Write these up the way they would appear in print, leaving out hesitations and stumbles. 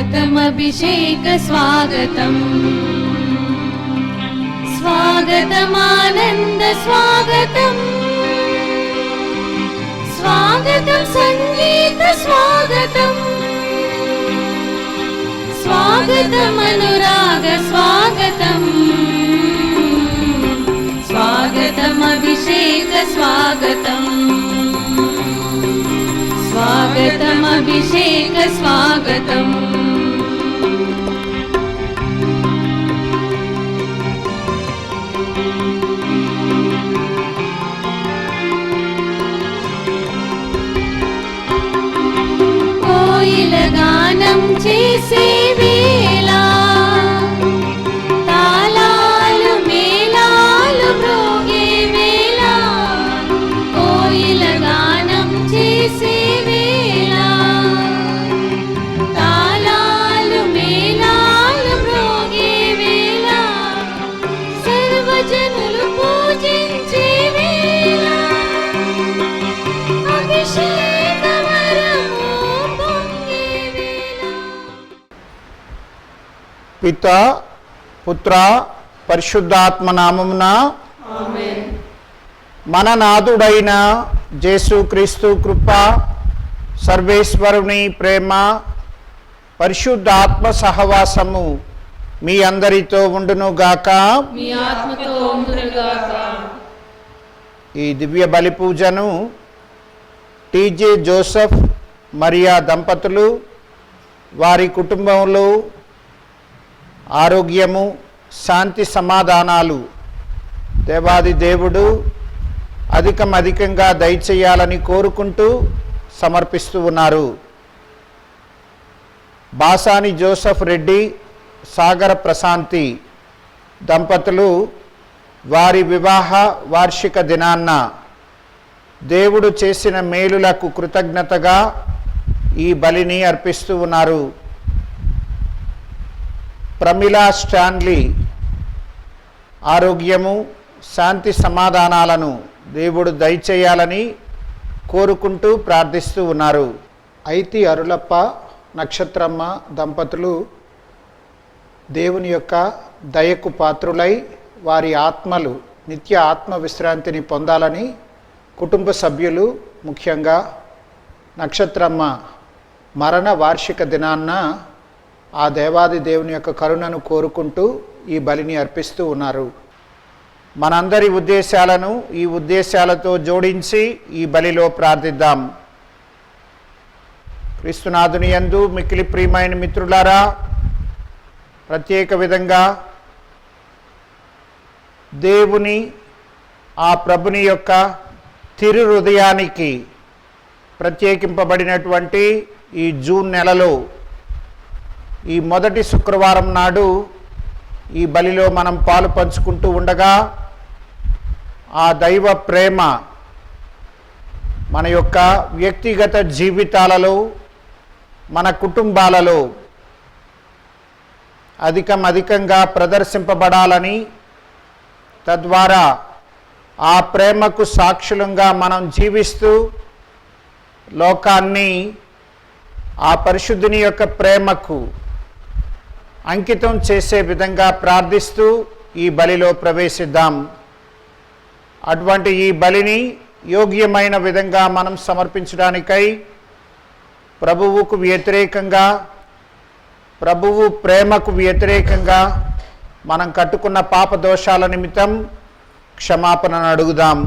स्वागतम् अभिषेक स्वागतम् स्वागतम् आनन्द स्वागतम् स्वागतम् संगीत स्वागतम् स्वागतम् अनुराग स्वागतम् स्वागतम् अभिषेक स्वागतम् स्वागतम् अभिषेक स्वागतम् कोयिलगानं చేసే వేళ తాళాలు మేళాలు మ్రోగే వేళ కోయిలగానం చేసే వేళ తాళాలు మేళాలు మ్రోగే వేళ సర్వజనులు పూజించే వేళ అభిషేక వరము పొంగే వేళ. పితా పుత్ర పరిశుద్ధాత్మ నామమున ఆమేన్. మన నాథుడైన యేసుక్రీస్తు కృప, సర్వేశ్వరుని ప్రేమ, పరిశుద్ధాత్మ సహవాసము మీ అందరితో ఉండునుగాక. మీ ఆత్మతో ఉండునుగాక. ఈ దివ్య బలి పూజను టీజే జోసెఫ్ మరియా దంపతులు, వారి కుటుంబంలో ఆరోగ్యము, శాంతి సమాధానాలు దేవాది దేవుడు అధికంగా దయచేయాలని కోరుకుంటూ సమర్పిస్తూ ఉన్నారు. బాసాని జోసెఫ్ రెడ్డి, సాగర ప్రశాంతి దంపతులు వారి వివాహ వార్షిక దినాన్న దేవుడు చేసిన మేలులకు కృతజ్ఞతగా ఈ బలిని అర్పిస్తూ ఉన్నారు. ప్రమిళా స్టాన్లీ ఆరోగ్యము, శాంతి సమాధానాలను దేవుడు దయచేయాలని కోరుకుంటూ ప్రార్థిస్తూ ఉన్నారు. ఐతి అరులప్ప, నక్షత్రమ్మ దంపతులు దేవుని యొక్క దయకు పాత్రులై వారి ఆత్మలు నిత్య ఆత్మ విశ్రాంతిని పొందాలని కుటుంబ సభ్యులు, ముఖ్యంగా నక్షత్రమ్మ మరణ వార్షిక దినాన్న ఆ దేవాది దేవుని యొక్క కరుణను కోరుకుంటూ ఈ బలిని అర్పిస్తూ ఉన్నారు. మనందరి ఉద్దేశాలను ఈ ఉద్దేశాలతో జోడించి ఈ బలిలో ప్రార్థిద్దాం. క్రీస్తునాథుని యందు మిక్కిలి ప్రియమైన మిత్రులారా, ప్రత్యేక విధంగా దేవుని ఆ ప్రభుని యొక్క తిరు హృదయానికి ప్రత్యేకింపబడినటువంటి ఈ జూన్ నెలలో ఈ మొదటి శుక్రవారం నాడు ఈ బలిలో మనం పాలు పంచుకుంటూ ఉండగా ఆ దైవ ప్రేమ మన యొక్క వ్యక్తిగత జీవితాలలో, మన కుటుంబాలలో అధికంగా ప్రదర్శింపబడాలని, తద్వారా ఆ ప్రేమకు సాక్షులంగా మనం జీవిస్తూ లోకాన్ని ఆ పరిశుద్ధుని యొక్క ప్రేమకు అంకితం చేసే విధంగా ప్రార్థిస్తూ ఈ బలిలో ప్రవేశిద్దాం. అటువంటి ఈ బలిని యోగ్యమైన విధంగా మనం సమర్పించడానికై ప్రభువుకు వ్యతిరేకంగా, ప్రభువు ప్రేమకు వ్యతిరేకంగా మనం కట్టుకున్న పాప దోషాల నిమిత్తం క్షమాపణను అడుగుదాం.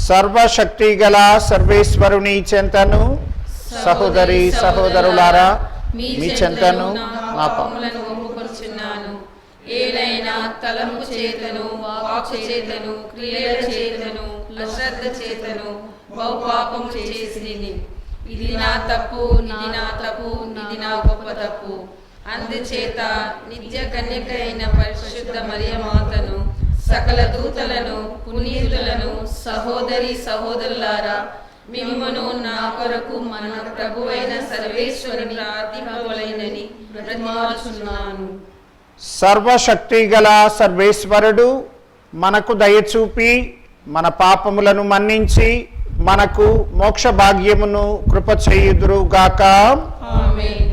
సర్వశక్తి గల సర్వేశ్వరుని చెంతను, సహోదరి సహోదరులారా మీ చెంతను నా పాపములను ఒప్పుకొనుచున్నాను. ఏలైనా తలంపు చేతను, వాక్కు చేతను, క్రియల చేతను, అశ్రద్ధ చేతను బహుపాపము చేసిని. ఇది నా తప్పు, ఇది నా తప్పు, ఇది నా గొప్ప తప్పు. అందుచేత నిత్య కన్యక అయిన పరిశుద్ధ మరియమాతను, సకల దూతలను, పునీతులను, సహోదరి సహోదరులారా, మిమ్మును నా కొరకు మన ప్రభువైన సర్వేశ్వరుని ప్రార్థింపవలెనని బ్రతిమాలుచున్నాను. సర్వశక్తి గల సర్వేశ్వరుడు మనకు దయచూపి మన పాపములను మన్నించి మనకు మోక్ష భాగ్యమును కృప చేయుదురుగాక. ఆమేన్.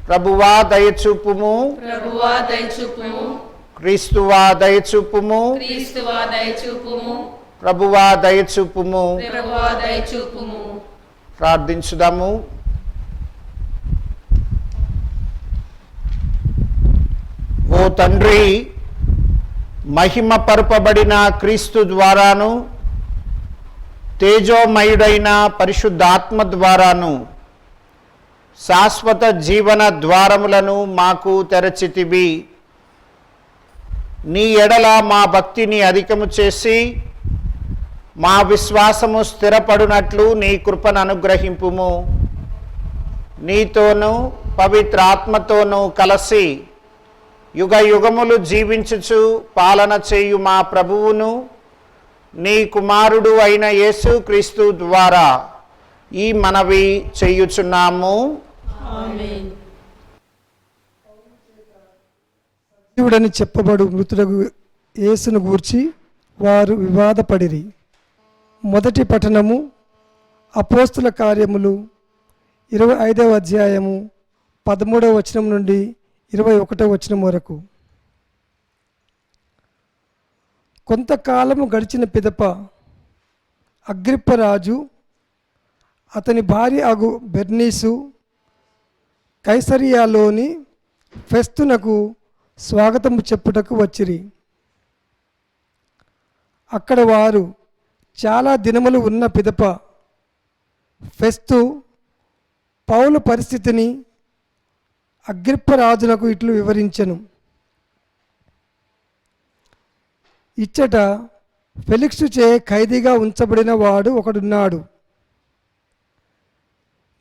ప్రభువా దయచూపుము, ప్రభువా దయచూపుము, క్రీస్తువా దయచూపుము, క్రీస్తువా దయచూపుము, ప్రభువా దయచూపుము. ప్రభువా దయచూపుము. ప్రార్థించుదాము. ఓ తండ్రి, మహిమ పరపబడిన క్రీస్తు ద్వారాను తేజోమయుడైన పరిశుద్ధాత్మ ద్వారాను శాశ్వత జీవన ద్వారములను మాకు తెరచితివి. నీ ఎడల మా భక్తిని అధికము చేసి మా విశ్వాసము స్థిరపడునట్లు నీ కృపను అనుగ్రహింపుము. నీతోనూ పవిత్ర ఆత్మతోనూ కలసి యుగ యుగములు జీవించుచు పాలన చేయు మా ప్రభువును నీ కుమారుడు అయిన యేసుక్రీస్తు ద్వారా ఈ మనవి చేయుచున్నాము. ఆమేన్. సజీవుడని చెప్పబడు మృతులకు యేసును గూర్చి వారు వివాదపడిరి. మొదటి పఠనము అపోస్తుల కార్యములు 25వ అధ్యాయము 13వ వచనం నుండి 21వ వచనం వరకు. కొంతకాలము గడిచిన పిదప అగ్రిప్పరాజు అతని భార్య అగు బెర్నీసు కైసరియాలోని ఫెస్తునకు స్వాగతము చెప్పుటకు వచ్చిరి. అక్కడ వారు చాలా దినములు ఉన్న పిదప ఫెస్తు పౌలు పరిస్థితిని అగ్రిప్పరాజునకు ఇట్లు వివరించెను. ఇచ్చట ఫెలిక్సు చే ఖైదీగా ఉంచబడిన వాడు ఒకడున్నాడు.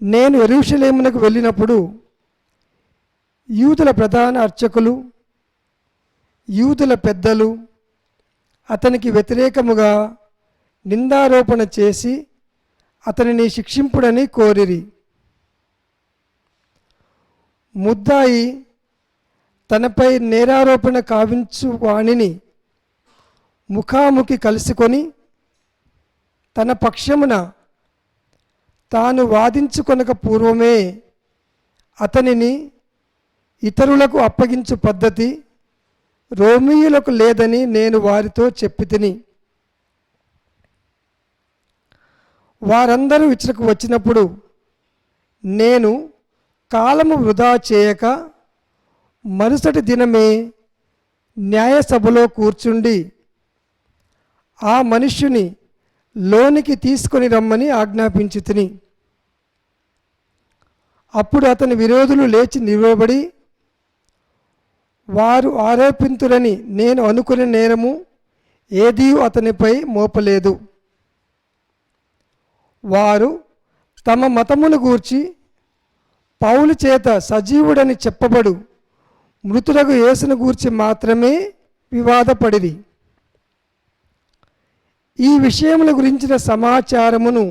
నేను యెరూషలేమునకు వెళ్ళినప్పుడు యూదుల ప్రధాన అర్చకులు, యూదుల పెద్దలు అతనికి వ్యతిరేకముగా నిందారోపణ చేసి అతనిని శిక్షింపుడని కోరిరి. ముద్దాయి తనపై నేరారోపణ కావించు వాణిని ముఖాముఖి కలుసుకొని తన పక్షమున తాను వాదించుకొనక పూర్వమే అతనిని ఇతరులకు అప్పగించు పద్ధతి రోమీయులకు లేదని నేను వారితో చెప్పితిని. వారందరూ ఇచ్చటకు వచ్చినప్పుడు నేను కాలము వృధా చేయక మరుసటి దినమే న్యాయసభలో కూర్చుండి ఆ మనుష్యుని లోనికి తీసుకొని రమ్మని ఆజ్ఞాపించి తిని. అప్పుడు అతని విరోధులు లేచి నిలబడి వారు ఆరోపింతురని నేను అనుకునే నేరము ఏదీ అతనిపై మోపలేదు. వారు తమ మతమును గూర్చి పౌలు చేత సజీవుడని చెప్పబడు మృతులకు యేసును గూర్చి మాత్రమే వివాదపడిరి. ఈ విషయముల గురించిన సమాచారమును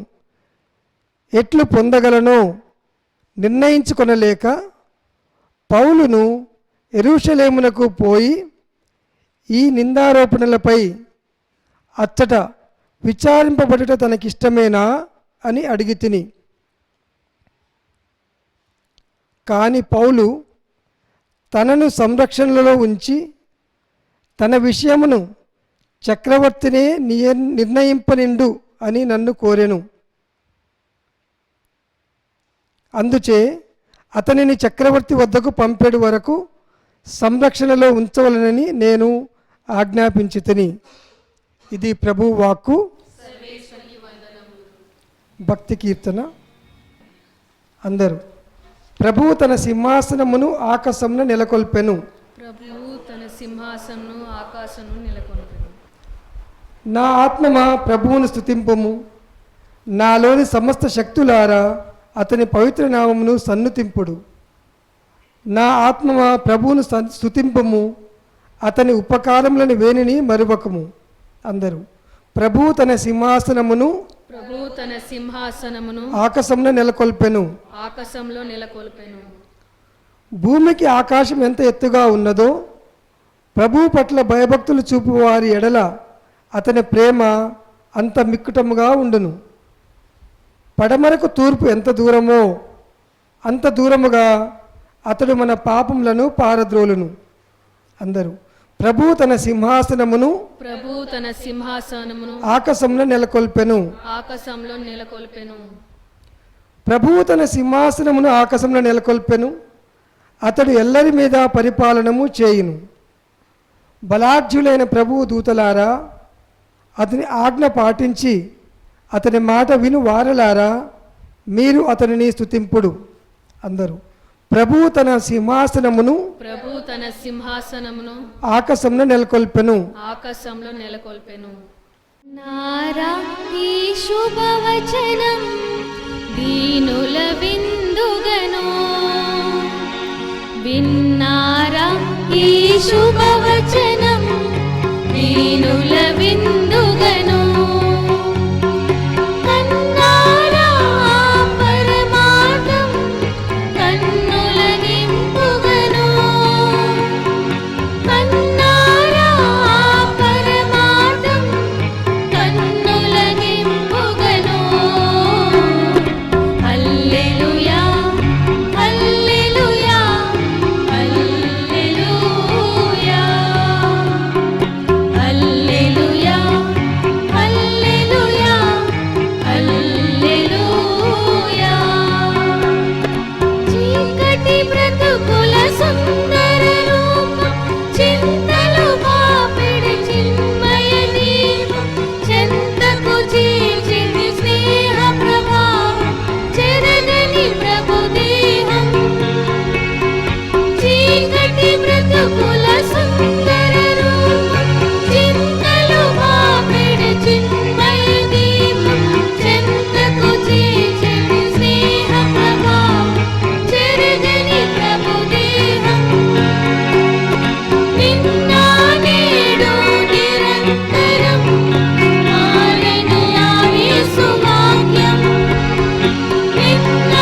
ఎట్లు పొందగలనో నిర్ణయించుకొనలేక పౌలును యెరూషలేమునకు పోయి ఈ నిందారోపణలపై అచ్చట విచారింపబడుట తనకిష్టమేనా అని అడిగి తిని. కానీ పౌలు తనను సంరక్షణలో ఉంచి తన విషయమును చక్రవర్తినే నిర్ణయింపనిండు అని నన్ను కోరెను. అందుచే అతనిని చక్రవర్తి వద్దకు పంపేడు వరకు సంరక్షణలో ఉంచవలనని నేను ఆజ్ఞాపించి తిని. ఇది ప్రభు వాక్కు. భక్తి కీర్తన. అందరూ. ప్రభువు తన సింహాసనమును ఆకాశమున నెలకొల్పెను. ప్రభువు తన సింహాసనము ఆకాశమును నెలకొల్పెను. నా ఆత్మమా ప్రభువును స్తుతింపుము. నాలోని సమస్త శక్తులారా అతని పవిత్ర నామమును సన్నుతింపుడు. నా ఆత్మమా ప్రభువును స్తుతింపుము. అతని ఉపకారములను వేనిని మరువకము. అందరూ. ప్రభువు తన సింహాసనమును ప్రభువు తన సింహాసనమును ఆకాశమున నెలకొల్పెను. ఆకాశంలో నెలకొల్పెను. భూమికి ఆకాశం ఎంత ఎత్తుగా ఉన్నదో ప్రభువు పట్ల భయభక్తులు చూపు వారి ఎడల అతని ప్రేమ అంత మిక్కుటముగా ఉండును. పడమరకు తూర్పు ఎంత దూరమో అంత దూరముగా అతడు మన పాపములను పారద్రోలును. అందరూ ప్రభువు తన సింహాసనమును ఆకాశంలో నెలకొల్పెను. ప్రభువు తన సింహాసనమును ఆకాశంలో నెలకొల్పెను. అతడు ఎల్లరి మీద పరిపాలనము చేయును. బలాఢ్యులైన ప్రభువు దూతలారా, అతని ఆజ్ఞ పాటించి అతని మాట విను వారలారా, మీరు అతనిని స్తుతింపుడు. అందరూ ప్రభువు తన సింహాసనమును ఆకాశంలో నెలకొల్పెను. నారా ఈ శుభవచనం దీనుల విందుగను, విన్నారా ఈ శుభవచనం దీనుల విందుగను. కన్నారా పరమార్థం కన్నుల నింపుగను, కన్నారా పరమార్థం కన్నుల నింపుగను. హల్లెలూయా హల్లెలూయా హల్లెలూయా హల్లెలూయా హల్లెలూయా హల్లెలూయా. చీకటి బ్రతుకుల సుందర రూపం, చింతలు బాపెడి చిన్మయ దీపం, చెంతకు చేర్చిని స్నేహ ప్రభావం, చెరగని ప్రభు దేహం. చీకటి బ్రతుకుల సుందర రూపం, చింతలు బాపెడి చిన్మయ దీపం, చెంతకు చేర్చిని స్నేహ ప్రభావం, చెరగని ప్రభు దేహం. నిన్న నేడు నిరంతరం మారని ఆ యేసు వాక్యం, నిన్న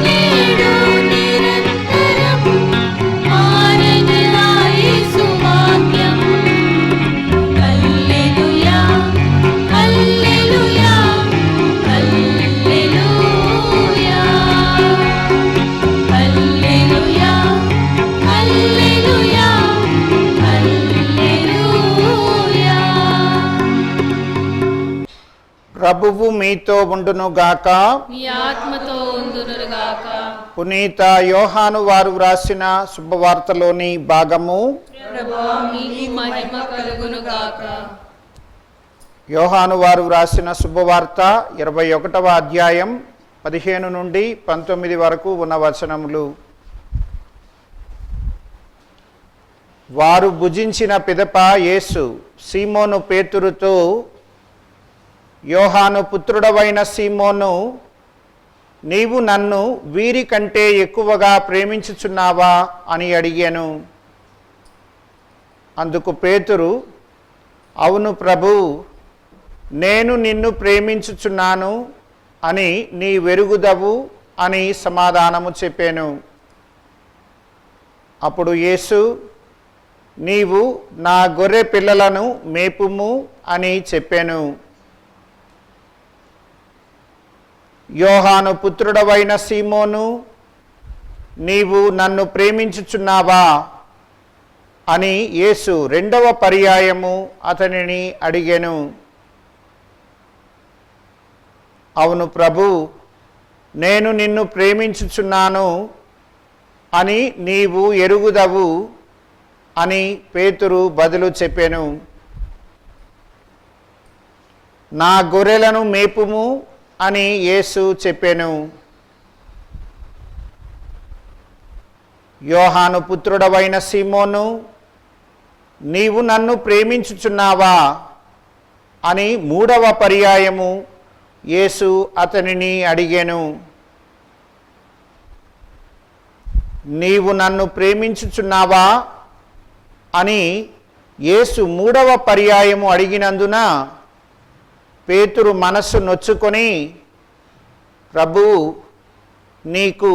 నేడు నిరంతరం మారని ఆ యేసు వాక్యం. హల్లెలూయా హల్లెలూయా హల్లెలూయా హల్లెలూయా హల్లెలూయా హల్లెలూయా. ప్రభువు మీతో ఉండునుగాక. మీ ఆత్మతో ఉందునుగాక. పునీత యోహాను వారు వ్రాసిన శుభవార్తలోని భాగము. ప్రభువా మీకు మహిమ కలుగునుగాక. యోహాను వారు వ్రాసిన శుభవార్త 21వ అధ్యాయం 15 నుండి 19 వరకు ఉన్న వచనములు. వారు భుజించిన పిదప యేసు సీమోను పేతురుతో, యోహాను పుత్రుడవైన సీమోను, నీవు నన్ను వీరి కంటే ఎక్కువగా ప్రేమించుచున్నావా అని అడిగాను. అందుకు పేతురు, అవును ప్రభు, నేను నిన్ను ప్రేమించుచున్నాను అని నీ వెరుగుదవు అని సమాధానము చెప్పాను. అప్పుడు యేసు, నీవు నా గొర్రె పిల్లలను మేపుము అని చెప్పాను. యోహాను పుత్రుడవైన సీమోను, నీవు నన్ను ప్రేమించుచున్నావా అని యేసు రెండవ పర్యాయము అతనిని అడిగాను. అవును ప్రభు, నేను నిన్ను ప్రేమించుచున్నాను అని నీవు ఎరుగుదవు అని పేతురు బదులు చెప్పాను. నా గొర్రెలను మేపుము అని యేసు చెప్పాను. యోహాను పుత్రుడవైన సీమోను, నీవు నన్ను ప్రేమించుచున్నావా అని మూడవ పర్యాయము యేసు అతనిని అడిగాను. నీవు నన్ను ప్రేమించుచున్నావా అని యేసు మూడవ పర్యాయము అడిగినందున పేతురు మనస్సు నొచ్చుకొని, ప్రభు, నీకు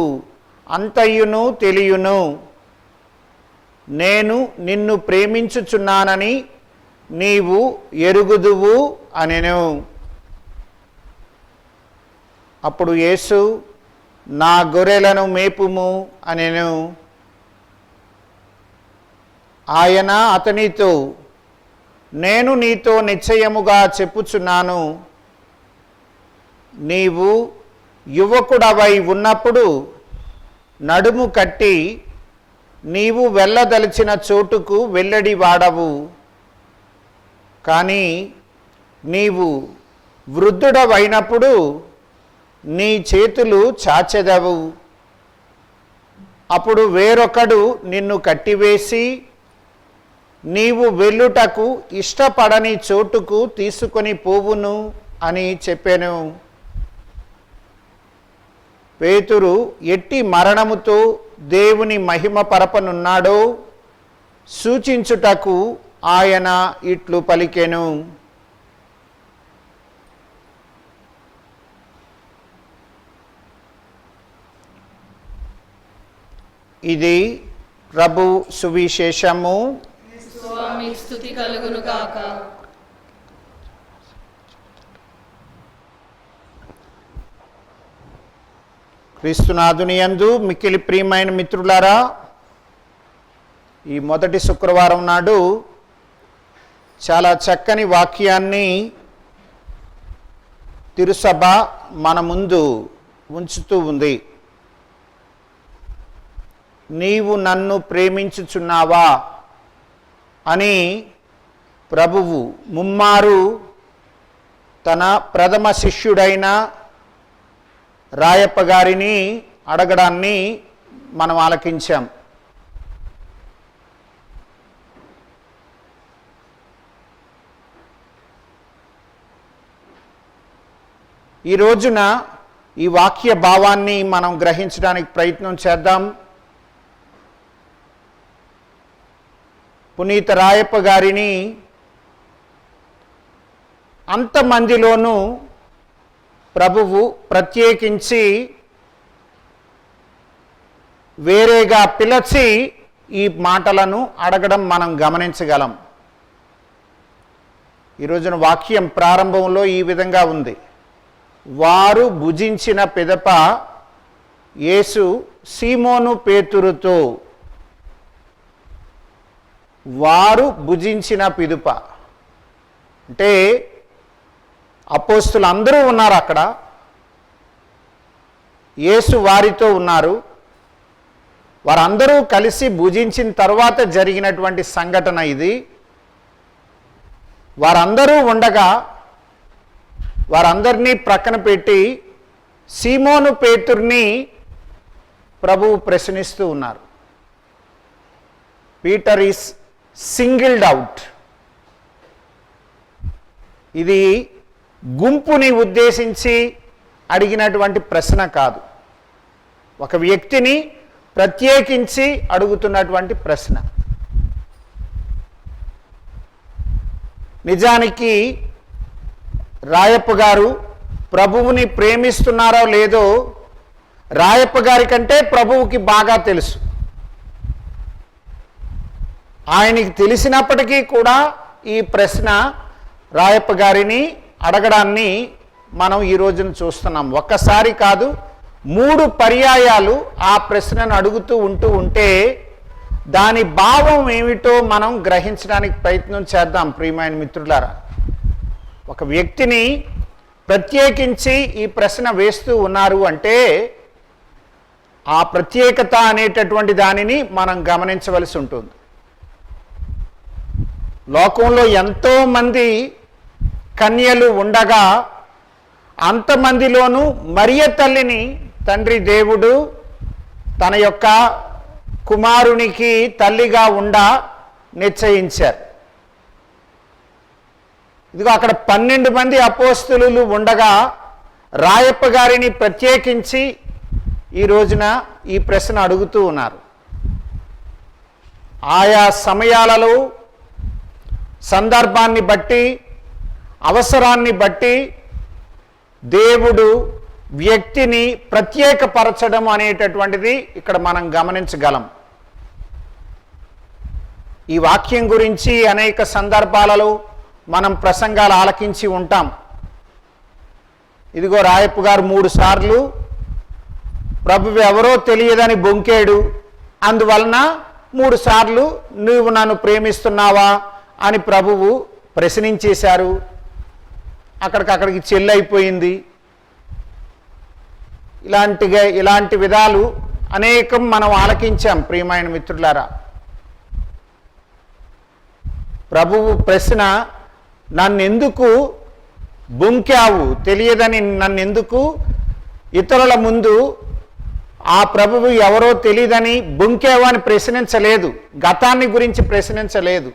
అంతయును తెలియును, నేను నిన్ను ప్రేమించుచున్నానని నీవు ఎరుగుదువు అనెను. అప్పుడు యేసు, నా గొర్రెలను మేపుము అనెను. ఆయన అతనితో, నేను నీతో నిశ్చయముగా చెప్పుచున్నాను, నీవు యువకుడవై ఉన్నప్పుడు నడుము కట్టి నీవు వెళ్ళదలిచిన చోటుకు వెళ్ళడి వాడవు. కానీ నీవు వృద్ధుడవైనప్పుడు నీ చేతులు చాచెదవు. అప్పుడు వేరొకడు నిన్ను కట్టివేసి నీవు వెళ్ళుటకు ఇష్టపడని చోటుకు తీసుకొని పోవును అని చెప్పాను. పేతురు ఎట్టి మరణముతో దేవుని మహిమ పరపనున్నాడో సూచించుటకు ఆయన ఇట్లు పలికెను. ఇది ప్రభు సువిశేషము. స్వామి స్తుతి కలుగును గాక. క్రీస్తునాథుని యందు మిక్కిలి ప్రియమైన మిత్రులారా, ఈ మొదటి శుక్రవారం నాడు చాలా చక్కని వాక్యాన్ని తిరుసభ మన ముందు ఉంచుతూ ఉంది. నీవు నన్ను ప్రేమించుచున్నావా అని ప్రభువు ముమ్మారు తన ప్రథమ శిష్యుడైన రాయప్ప గారిని అడగడాన్ని మనం ఆలకించాం. ఈ రోజున ఈ వాక్య భావాన్ని మనం గ్రహించడానికి ప్రయత్నం చేద్దాం. పునీత రాయప్ప గారిని అంతమందిలోనూ ప్రభువు ప్రత్యేకించి వేరేగా పిలిచి ఈ మాటలను అడగడం మనం గమనించగలం. ఈరోజున వాక్యం ప్రారంభంలో ఈ విధంగా ఉంది. వారు భుజించిన పిదప యేసు సీమోను పేతురుతో, వారు భుజించిన పిదుప అంటే అపోస్తులు అందరూ ఉన్నారు అక్కడ. యేసు వారితో ఉన్నారు. వారందరూ కలిసి భుజించిన తర్వాత జరిగినటువంటి సంఘటన ఇది. వారందరూ ఉండగా వారందరినీ ప్రక్కన పెట్టి సీమోను పేతుర్ని ప్రభువు ప్రశ్నిస్తూ ఉన్నారు. Peter is singled out. ఇది గుంపుని ఉద్దేశించి అడిగినటువంటి ప్రశ్న కాదు, ఒక వ్యక్తిని ప్రత్యేకించి అడుగుతున్నటువంటి ప్రశ్న. నిజానికి రాయప్ప గారు ప్రభువుని ప్రేమిస్తున్నారో లేదో రాయప్ప గారి కంటే ప్రభువుకి బాగా తెలుసు. ఆయనకి తెలిసినప్పటికీ కూడా ఈ ప్రశ్న రాయప్ప గారిని అడగడాన్ని మనం ఈ రోజున చూస్తున్నాం. ఒక్కసారి కాదు, 3 పర్యాయాలు ఆ ప్రశ్నను అడుగుతూ ఉంటే దాని భావం ఏమిటో మనం గ్రహించడానికి ప్రయత్నం చేద్దాం. ప్రియమైన మిత్రులారా, ఒక వ్యక్తిని ప్రత్యేకించి ఈ ప్రశ్న వేస్తూ ఉన్నారు అంటే ఆ ప్రత్యేకత అనేటటువంటి దానిని మనం గమనించవలసి ఉంటుంది. లోకంలో ఎంతోమంది కన్యలు ఉండగా అంతమందిలోనూ మరియ తల్లిని తండ్రి దేవుడు తన యొక్క కుమారునికి తల్లిగా నిశ్చయించారు. ఇదిగో అక్కడ 12 మంది అపోస్తలులు ఉండగా రాయప్ప గారిని ప్రత్యేకించి ఈ రోజున ఈ ప్రశ్న అడుగుతూ ఉన్నారు. ఆయా సమయాలలో సందర్భాన్ని బట్టి, అవసరాన్ని బట్టి దేవుడు వ్యక్తిని ప్రత్యేకపరచడం అనేటటువంటిది ఇక్కడ మనం గమనించగలం. ఈ వాక్యం గురించి అనేక సందర్భాలలో మనం ప్రసంగాలు ఆలకించి ఉంటాం. ఇదిగో రాయప్ప గారు 3 సార్లు ప్రభువు ఎవరో తెలియదని బొంకాడు, అందువలన 3 సార్లు నువ్వు నన్ను ప్రేమిస్తున్నావా అని ప్రభువు ప్రశ్నించేశారు. అక్కడికి చెల్లైపోయింది. ఇలాంటి విధాలు అనేకం మనం ఆలకించాం. ప్రియమైన మిత్రులారా, ప్రభువు ప్రశ్న, నన్నెందుకు బొంకావు, తెలియదని నన్నెందుకు ఇతరుల ముందు ఆ ప్రభువు ఎవరో తెలియదని బొంకావు అని ప్రశ్నించలేదు. గతాన్ని గురించి ప్రశ్నించలేదు,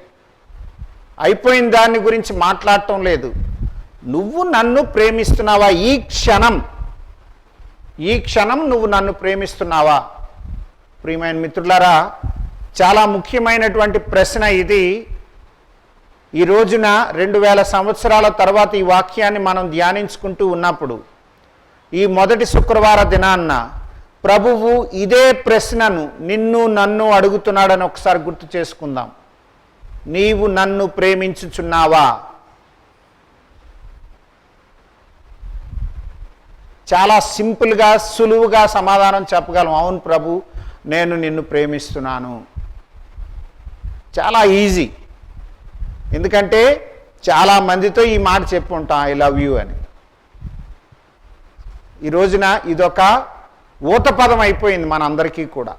అయిపోయిన దాన్ని గురించి మాట్లాడటం లేదు. నువ్వు నన్ను ప్రేమిస్తున్నావా, ఈ క్షణం నువ్వు నన్ను ప్రేమిస్తున్నావా? ప్రియమైన మిత్రులారా, చాలా ముఖ్యమైనటువంటి ప్రశ్న ఇది. ఈ రోజున 2000 సంవత్సరాల తర్వాత ఈ వాక్యాన్ని మనం ధ్యానించుకుంటూ ఉన్నప్పుడు, ఈ మొదటి శుక్రవార దినాన్న ప్రభువు ఇదే ప్రశ్నను నన్ను అడుగుతున్నాడని ఒకసారి గుర్తు చేసుకుందాం. నీవు నన్ను ప్రేమించుచున్నావా? చాలా సింపుల్గా, సులువుగా సమాధానం చెప్పగలం. అవును ప్రభు, నేను నిన్ను ప్రేమిస్తున్నాను. చాలా ఈజీ. ఎందుకంటే చాలా మందితో ఈ మాట చెప్పి ఉంటాం, ఐ లవ్ యూ అని. ఈ రోజున ఇదొక ఊతపదం అయిపోయింది మనందరికీ కూడా.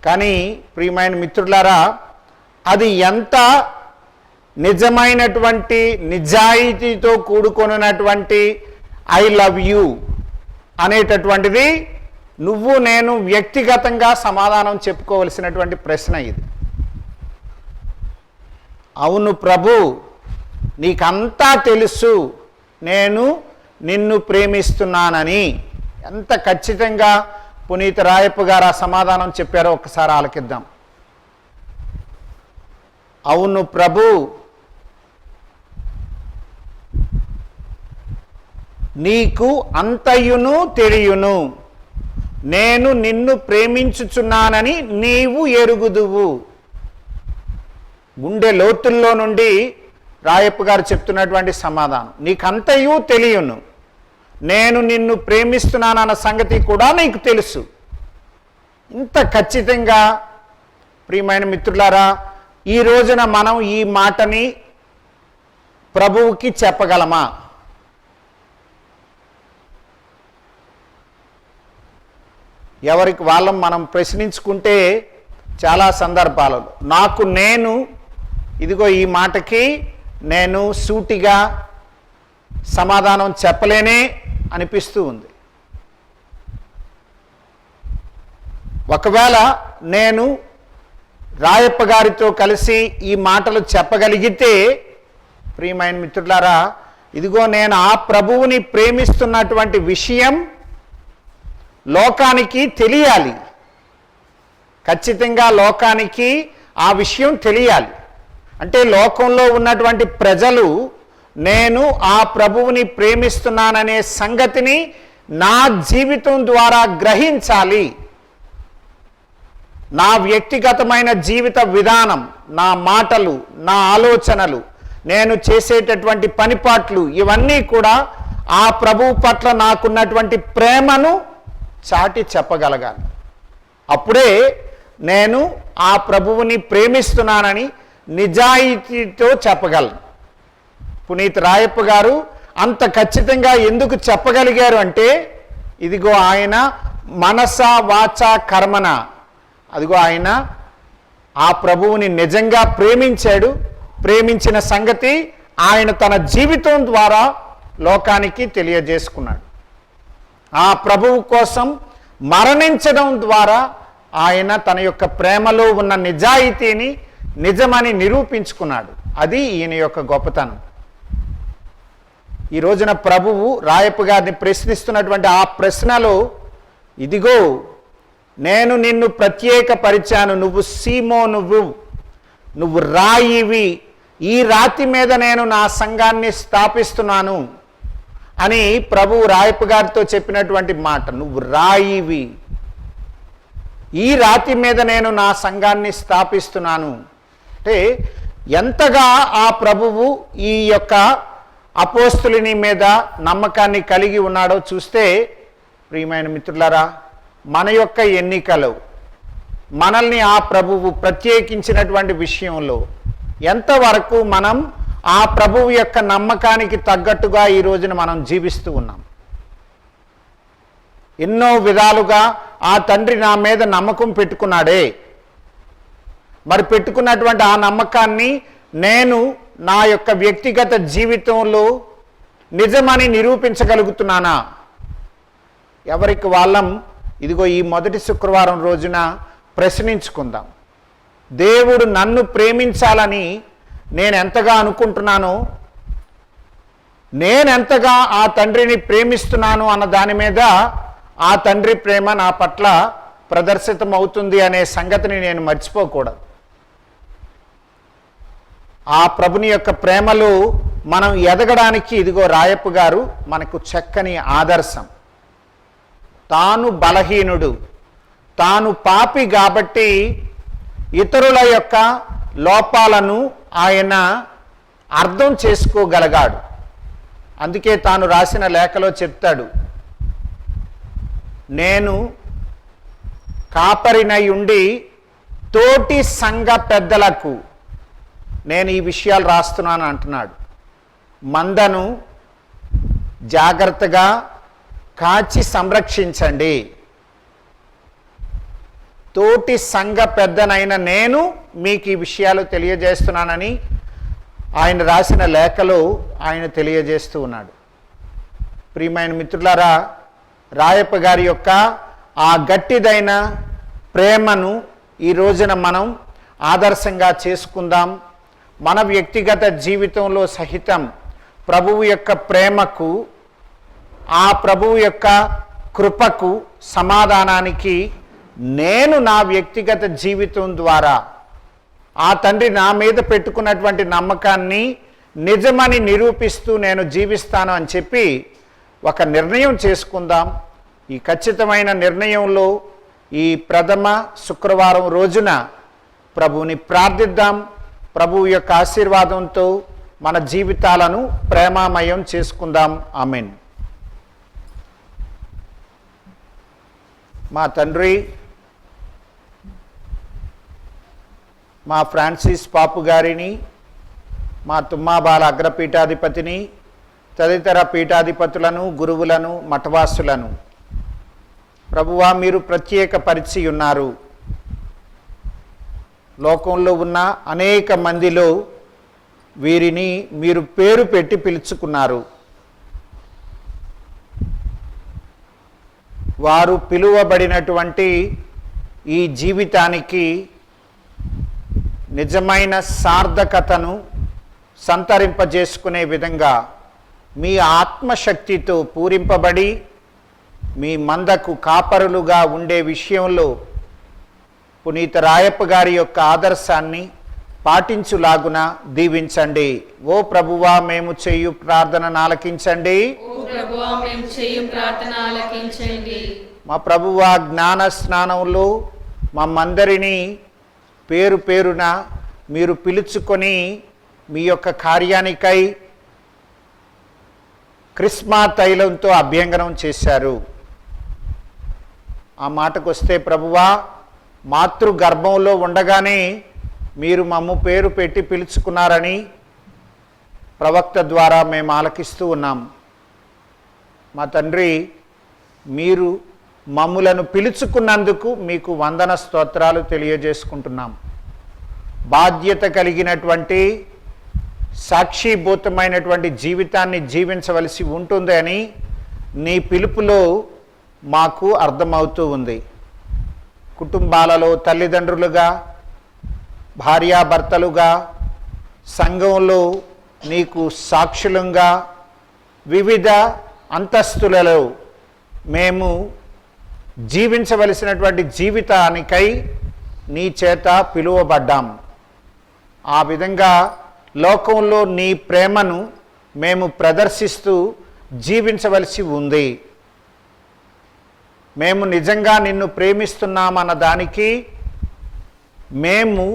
కానీ ప్రియమైన మిత్రులారా, అది ఎంత నిజమైనటువంటి, నిజాయితీతో కూడుకొనున్నటువంటి ఐ లవ్ యూ అనేటటువంటిది నువ్వు నేను వ్యక్తిగతంగా సమాధానం చెప్పుకోవలసినటువంటి ప్రశ్న ఇది. అవును ప్రభు, నీకంతా తెలుసు నేను నిన్ను ప్రేమిస్తున్నానని ఎంత ఖచ్చితంగా పునీత రాయప్ప గారు ఆ సమాధానం చెప్పారో ఒకసారి ఆలకిద్దాం. అవును ప్రభు, నీకు అంతయును తెలియును, నేను నిన్ను ప్రేమించుచున్నానని నీవు ఎరుగుదువు. గుండె లోతుల్లో నుండి రాయప్ప గారు చెప్తున్నటువంటి సమాధానం. నీకంతయు తెలియను, నేను నిన్ను ప్రేమిస్తున్నానన్న సంగతి కూడా నీకు తెలుసు. ఇంత ఖచ్చితంగా ప్రియమైన మిత్రులారా, ఈ రోజున మనం ఈ మాటని ప్రభువుకి చెప్పగలమా? ఎవరికి వాళ్ళం మనం ప్రశ్నించుకుంటే చాలా సందర్భాలలో ఇదిగో ఈ మాటకి నేను సూటిగా సమాధానం చెప్పలేనే అనిపిస్తూ ఉంది. ఒకవేళ నేను రాయప్ప గారితో కలిసి ఈ మాటలు చెప్పగలిగితే, ప్రియమైన మిత్రులారా, ఇదిగో నేను ఆ ప్రభువుని ప్రేమిస్తున్నటువంటి విషయం లోకానికి తెలియాలి. ఖచ్చితంగా లోకానికి ఆ విషయం తెలియాలి. అంటే లోకంలో ఉన్నటువంటి ప్రజలు నేను ఆ ప్రభువుని ప్రేమిస్తున్నాననే సంగతిని నా జీవితం ద్వారా గ్రహించాలి. నా వ్యక్తిగతమైన జీవిత విధానం, నా మాటలు, నా ఆలోచనలు, నేను చేసేటటువంటి పనిపాట్లు, ఇవన్నీ కూడా ఆ ప్రభువు పట్ల నాకున్నటువంటి ప్రేమను చాటి చెప్పగలగాలి. అప్పుడే నేను ఆ ప్రభువుని ప్రేమిస్తున్నానని నిజాయితీతో చెప్పగలను. పునీత్ రాయప్ప గారు అంత ఖచ్చితంగా ఎందుకు చెప్పగలిగారు అంటే, ఇదిగో ఆయన మనస వాచ కర్మన, అదిగో ఆయన ఆ ప్రభువుని నిజంగా ప్రేమించాడు. ప్రేమించిన సంగతి ఆయన తన జీవితం ద్వారా లోకానికి తెలియజేసుకున్నాడు. ఆ ప్రభువు కోసం మరణించడం ద్వారా ఆయన తన యొక్క ప్రేమలో ఉన్న నిజాయితీని నిజమని నిరూపించుకున్నాడు. అది ఈయన యొక్క గొప్పతనం. ఈ రోజున ప్రభువు రాయప్ప గారిని ప్రశ్నిస్తున్నటువంటి ఆ ప్రశ్నలో, ఇదిగో నేను నిన్ను ప్రత్యేకపరిచాను, నువ్వు సీమోనువు, నువ్వు రాయివి, ఈ రాతి మీద నేను నా సంఘాన్ని స్థాపిస్తున్నాను అని ప్రభువు రాయప్ప గారితో చెప్పినటువంటి మాట. నువ్వు రాయివి, ఈ రాతి మీద నేను నా సంఘాన్ని స్థాపిస్తున్నాను. అంటే ఎంతగా ఆ ప్రభువు ఈ యొక్క అపోస్తులని మీద నమ్మకాన్ని కలిగి ఉన్నాడో చూస్తే, ప్రియమైన మిత్రులారా, మన యొక్క ఎన్నికలు, మనల్ని ఆ ప్రభువు ప్రత్యేకించినటువంటి విషయంలో ఎంతవరకు మనం ఆ ప్రభువు యొక్క నమ్మకానికి తగ్గట్టుగా ఈ రోజున మనం జీవిస్తూ ఉన్నాం. ఎన్నో విధాలుగా ఆ తండ్రి నా మీద నమ్మకం పెట్టుకున్నాడే, మరి పెట్టుకున్నటువంటి ఆ నమ్మకాన్ని నేను నా యొక్క వ్యక్తిగత జీవితంలో నిజమని నిరూపించగలుగుతున్నానా? ఎవరికి వాళ్ళం ఇదిగో ఈ మొదటి శుక్రవారం రోజున ప్రశ్నించుకుందాం. దేవుడు నన్ను ప్రేమించాలని నేను ఎంతగా అనుకుంటున్నానో, నేనెంతగా ఆ తండ్రిని ప్రేమిస్తున్నాను అన్న దాని మీద ఆ తండ్రి ప్రేమ నా పట్ల ప్రదర్శితం అవుతుంది అనే సంగతిని నేను మర్చిపోకూడదు. ఆ ప్రభుని యొక్క ప్రేమలో మనం ఎదగడానికి ఇదిగో రాయప్ప గారు మనకు చక్కని ఆదర్శం. తాను బలహీనుడు, తాను పాపి కాబట్టి ఇతరుల యొక్క లోపాలను ఆయన అర్థం చేసుకోగలిగాడు. అందుకే తాను రాసిన లేఖలో చెప్తాడు, నేను కాపరినై ఉండి తోటి సంఘ పెద్దలకు నేను ఈ విషయాలు రాస్తున్నాను అంటున్నాడు. మందను జాగ్రత్తగా కాచి సంరక్షించండి. తోటి సంఘ పెద్దనైన నేను మీకు ఈ విషయాలు తెలియజేస్తున్నానని ఆయన రాసిన లేఖలో ఆయన తెలియజేస్తూ ఉన్నాడు. ప్రియమైన మిత్రులారా, రాయప్ప గారి యొక్క ఆ గట్టిదైన ప్రేమను ఈ రోజున మనం ఆదర్శంగా చేసుకుందాం. మన వ్యక్తిగత జీవితంలో సహితం ప్రభువు యొక్క ప్రేమకు, ఆ ప్రభువు యొక్క కృపకు, సమాధానానికి నేను నా వ్యక్తిగత జీవితం ద్వారా ఆ తండ్రి నా మీద పెట్టుకున్నటువంటి నమ్మకాన్ని నిజమని నిరూపిస్తూ నేను జీవిస్తాను అని చెప్పి ఒక నిర్ణయం చేసుకుందాం. ఈ ఖచ్చితమైన నిర్ణయంలో ఈ ప్రథమ శుక్రవారం రోజున ప్రభువుని ప్రార్థిద్దాం. ప్రభువు యొక్క ఆశీర్వాదంతో మన జీవితాలను ప్రేమామయం చేసుకుందాం. ఆమేన్. మా తండ్రి, మా ఫ్రాన్సిస్ పాపు గారిని, మా తుమ్మాబాల అగ్రపీఠాధిపతిని, తదితర పీఠాధిపతులను, గురువులను, మఠవాసులను ప్రభువా మీరు ప్రత్యేకపరిచి ఉన్నారు. లోకంలో ఉన్న అనేక మందిలో వీరిని మీరు పేరు పెట్టి పిలుచుకున్నారు. వారు పిలువబడినటువంటి ఈ జీవితానికి నిజమైన సార్థకతను సంతరింపజేసుకునే విధంగా మీ ఆత్మశక్తితో పూరింపబడి మీ మందకు కాపరులుగా ఉండే విషయంలో పునీత రాయప్ప గారి యొక్క ఆదర్శాన్ని పాటించులాగున దీవించండి. ఓ ప్రభువా మేము చేయు ప్రార్థనను ఆలకించండి. ఓ ప్రభువా మేము చేయు ప్రార్థన ఆలకించండి. మా ప్రభువా జ్ఞాన స్నానంలో మమ్మందరినీ పేరు పేరున మీరు పిలుచుకొని మీ యొక్క కార్యానికై క్రిస్మా తైలంతో అభ్యంగనం చేశారు. ఆ మాటకు వస్తే ప్రభువా మాతృ గర్భంలో ఉండగానే మీరు మమ్ము పేరు పెట్టి పిలుచుకున్నారని ప్రవక్త ద్వారా మేము ఆలకిస్తూ ఉన్నాం. మా తండ్రి, మీరు మమ్ములను పిలుచుకున్నందుకు మీకు వందన స్తోత్రాలు తెలియజేసుకుంటున్నాం. బాధ్యత కలిగినటువంటి సాక్షిభూతమైనటువంటి జీవితాన్ని జీవించవలసి ఉంటుంది అని నీ పిలుపులో మాకు అర్థమవుతూ ఉంది. కుటుంబాలలో తల్లిదండ్రులుగా, భార్యాభర్తలుగా, సంఘంలో నీకు సాక్షులంగా, వివిధ అంతస్తులలో మేము జీవించవలసినటువంటి జీవితానికై నీ చేత పిలువబడ్డాం. ఆ విధంగా లోకంలో నీ ప్రేమను మేము ప్రదర్శిస్తూ జీవించవలసి ఉంది. మేము నిజంగా నిన్ను ప్రేమిస్తున్నామన్న దానికి మేము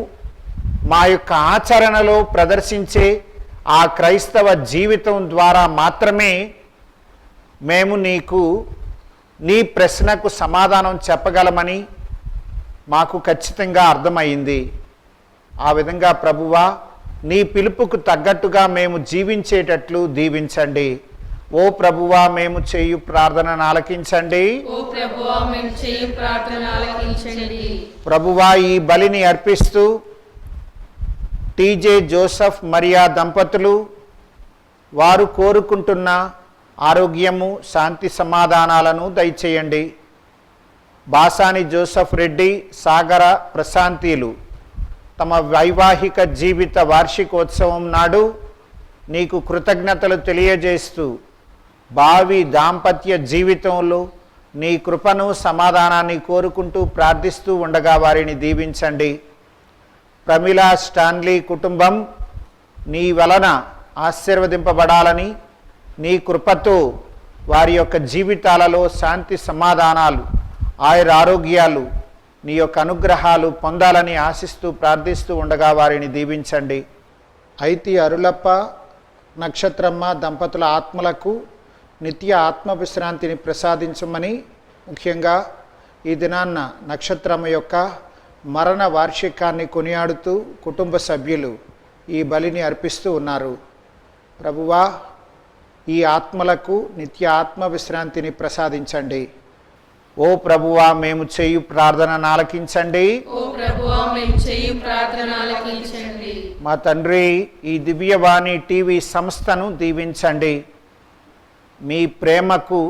మా యొక్క ఆచరణలో ప్రదర్శించే ఆ క్రైస్తవ జీవితం ద్వారా మాత్రమే మేము నీ ప్రశ్నకు సమాధానం చెప్పగలమని మాకు ఖచ్చితంగా అర్థమైంది. ఆ విధంగా ప్రభువా, నీ పిలుపుకు తగ్గట్టుగా మేము జీవించేటట్లు దీవించండి. ఓ ప్రభువా, మేము చేయు ప్రార్థనను ఆలకించండి. ఓ ప్రభువా, మేము చేయు ప్రార్థన ఆలకించండి. ప్రభువా, ఈ బలిని అర్పిస్తూ టీజే జోసెఫ్ మరియా దంపతులు వారు కోరుకుంటున్న ఆరోగ్యము, శాంతి సమాధానాలను దయచేయండి. బాసాని జోసెఫ్ రెడ్డి, సాగర ప్రశాంతిలు తమ వైవాహిక జీవిత వార్షికోత్సవం నాడు నీకు కృతజ్ఞతలు తెలియజేస్తూ భావి దాంపత్య జీవితంలో నీ కృపను, సమాధానాన్ని కోరుకుంటూ ప్రార్థిస్తూ ఉండగా వారిని దీవించండి. ప్రమిళ స్టాన్లీ కుటుంబం నీ వలన ఆశీర్వదింపబడాలని, నీ కృపతో వారి యొక్క జీవితాలలో శాంతి సమాధానాలు, ఆయురారోగ్యాలు, నీ యొక్క అనుగ్రహాలు పొందాలని ఆశిస్తూ ప్రార్థిస్తూ ఉండగా వారిని దీవించండి. ఐతి అరులప్ప, నక్షత్రమ్మ దంపతుల ఆత్మలకు నిత్య ఆత్మ విశ్రాంతిని ప్రసాదించమని, ముఖ్యంగా ఈ దినాన్న నక్షత్రమ్మ యొక్క మరణ వార్షికాన్ని కొనియాడుతూ కుటుంబ సభ్యులు ఈ బలిని అర్పిస్తూ ఉన్నారు. ప్రభువా, ఈ ఆత్మలకు నిత్య ఆత్మ విశ్రాంతిని ప్రసాదించండి. ఓ ప్రభువా, మేము చేయు ప్రార్థనను ఆలకించండి. ఓ ప్రభువా, మేము చేయు ప్రార్థన ఆలకించండి. మా తండ్రి, ఈ దివ్యవాణి టీవీ సంస్థను దీవించండి. మీ ప్రేమకు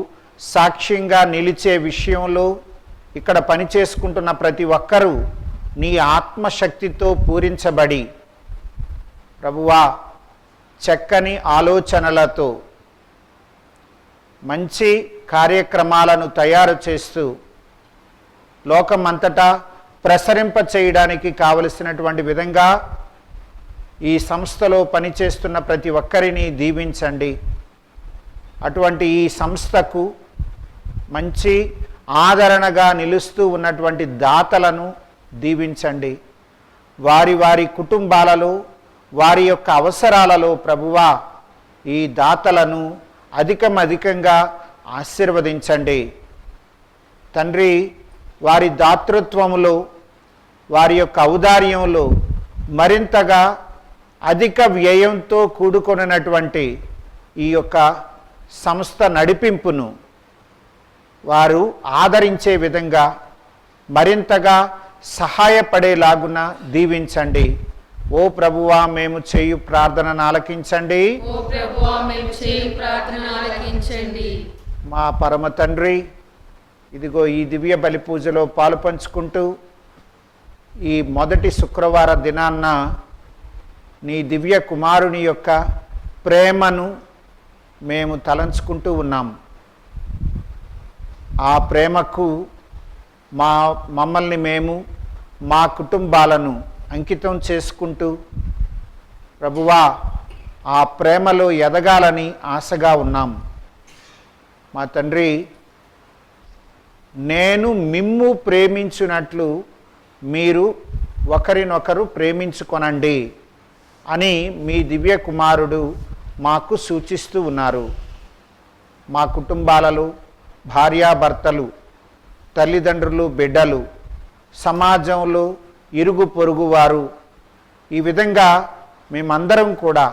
సాక్ష్యంగా నిలిచే విషయంలో ఇక్కడ పనిచేసుకుంటున్న ప్రతి ఒక్కరూ నీ ఆత్మశక్తితో పూరించబడి ప్రభువా, చక్కని ఆలోచనలతో మంచి కార్యక్రమాలను తయారు చేస్తూ లోకమంతటా ప్రసరింప చేయడానికి కావలసినటువంటి విధంగా ఈ సంస్థలో పనిచేస్తున్న ప్రతి ఒక్కరిని దీవించండి. అటువంటి ఈ సంస్థకు మంచి ఆదరణగా నిలుస్తూ ఉన్నటువంటి దాతలను దీవించండి. వారి వారి కుటుంబాలలో, వారి యొక్క అవసరాలలో ప్రభువా, ఈ దాతలను అధికంగా ఆశీర్వదించండి. తండ్రి, వారి దాతృత్వములో, వారి యొక్క ఔదార్యంలో మరింతగా అధిక వ్యయంతో కూడుకొనినటువంటి ఈ యొక్క సంస్థ నడిపింపును వారు ఆదరించే విధంగా మరింతగా సహాయపడేలాగున దీవించండి. ఓ ప్రభువా, మేము చేయు ప్రార్థనను ఆలకించండి. ఓ ప్రభువా, మేము చేయు ప్రార్థన ఆలకించండి. మా పరమ తండ్రి, ఇదిగో ఈ దివ్య బలి పూజలో పాలు పంచుకుంటూ ఈ మొదటి శుక్రవార దినాన్న నీ దివ్య కుమారుని యొక్క ప్రేమను మేము తలంచుకుంటూ ఉన్నాం. ఆ ప్రేమకు మమ్మల్ని మేము, మా కుటుంబాలను అంకితం చేసుకుంటూ ప్రభువా, ఆ ప్రేమలో ఎదగాలని ఆశగా ఉన్నాం. మా తండ్రి, నేను మిమ్ము ప్రేమించున్నట్లు మీరు ఒకరినొకరు ప్రేమించుకొనండి అని మీ దివ్య కుమారుడు మాకు సూచిస్తూ ఉన్నారు. మా కుటుంబాలలో భార్యాభర్తలు, తల్లిదండ్రులు, బిడ్డలు, సమాజంలో ఇరుగు పొరుగు వారు, ఈ విధంగా మేమందరం కూడా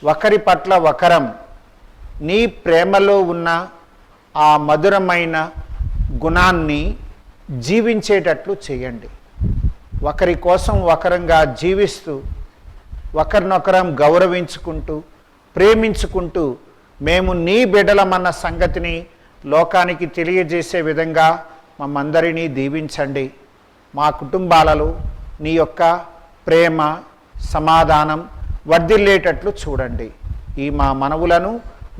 ఒకరి పట్ల ఒకరం నీ ప్రేమలో ఉన్న ఆ మధురమైన గుణాన్ని జీవించేటట్లు చేయండి. ఒకరి కోసం ఒకరంగా జీవిస్తూ, ఒకరినొకరం గౌరవించుకుంటూ, ప్రేమించుకుంటూ మేము నీ బిడ్డలమన్న సంగతిని లోకానికి తెలియజేసే విధంగా మమ్మందరినీ దీవించండి. మా కుటుంబాలలో నీ యొక్క ప్రేమ, సమాధానం వర్ధిల్లేటట్లు చూడండి. ఈ మా మనవులను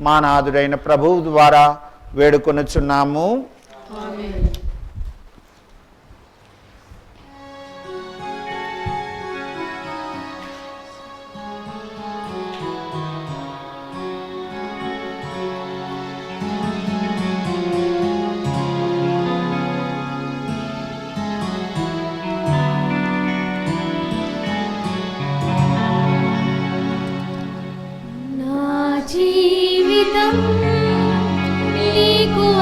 మా నాథుడైన ప్రభువు ద్వారా వేడుకొనుచున్నాము. ఆమేన్.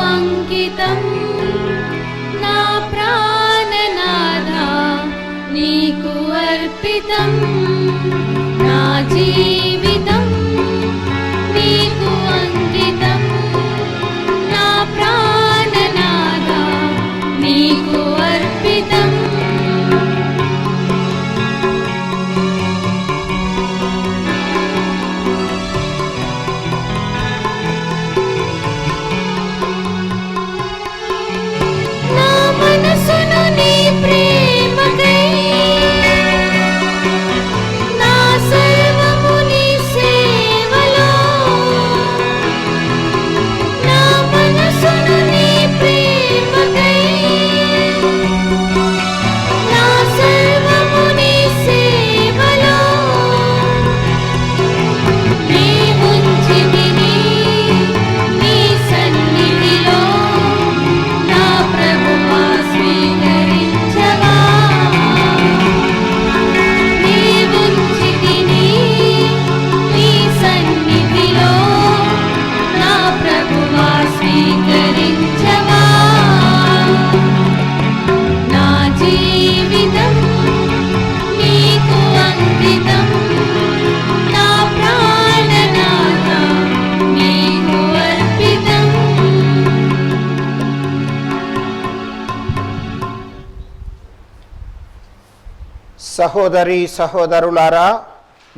అంకితం నా ప్రాణనాథా నీకు అర్పితం నా జీవితం నీకు అంకితం నా ప్రాణనాథా నీకు అర్పితం నా మనసును నీ ప్రేమకై నా సర్వము నీ సేవలో నా మనసును నీ ప్రేమకై నా సర్వము నీ సేవలో నీ ఉంచితిని నీ సన్నిధిలో నా ప్రభువా స్వీకరించవా నీ ఉంచితిని నీ సన్నిధిలో నా ప్రభువా స్వీకరించవా నా జీవితం నీకు అంకితం నా ప్రాణనాథా నీకు అర్పితం సహోదరి సహోదరులారా,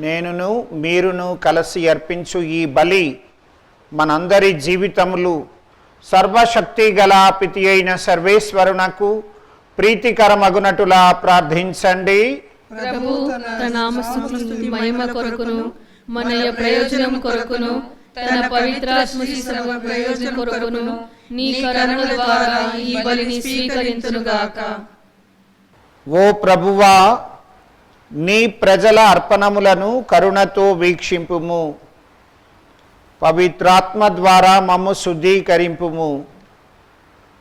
నేనును మీరును కలిసి అర్పించు ఈ బలి మనందరి జీవితములు సర్వశక్తి గల పితి అయిన సర్వేశ్వరునకు ప్రీతికరమగునటులా ప్రార్థించండి. ప్రభు తన నామస్తుతి మహిమ కొరకును మనయ ప్రయోజనం కొరకును తన పవిత్రాత్మ సర్వ ప్రయోజనం కొరకును నీ కరుణ ద్వారా ఈ బలిని స్వీకరించునుగాక. ఓ ప్రభువా, నీ ప్రజల అర్పణములను కరుణతో వీక్షింపుము. పవిత్రాత్మ ద్వారా మమ్ము శుద్ధీకరింపుము.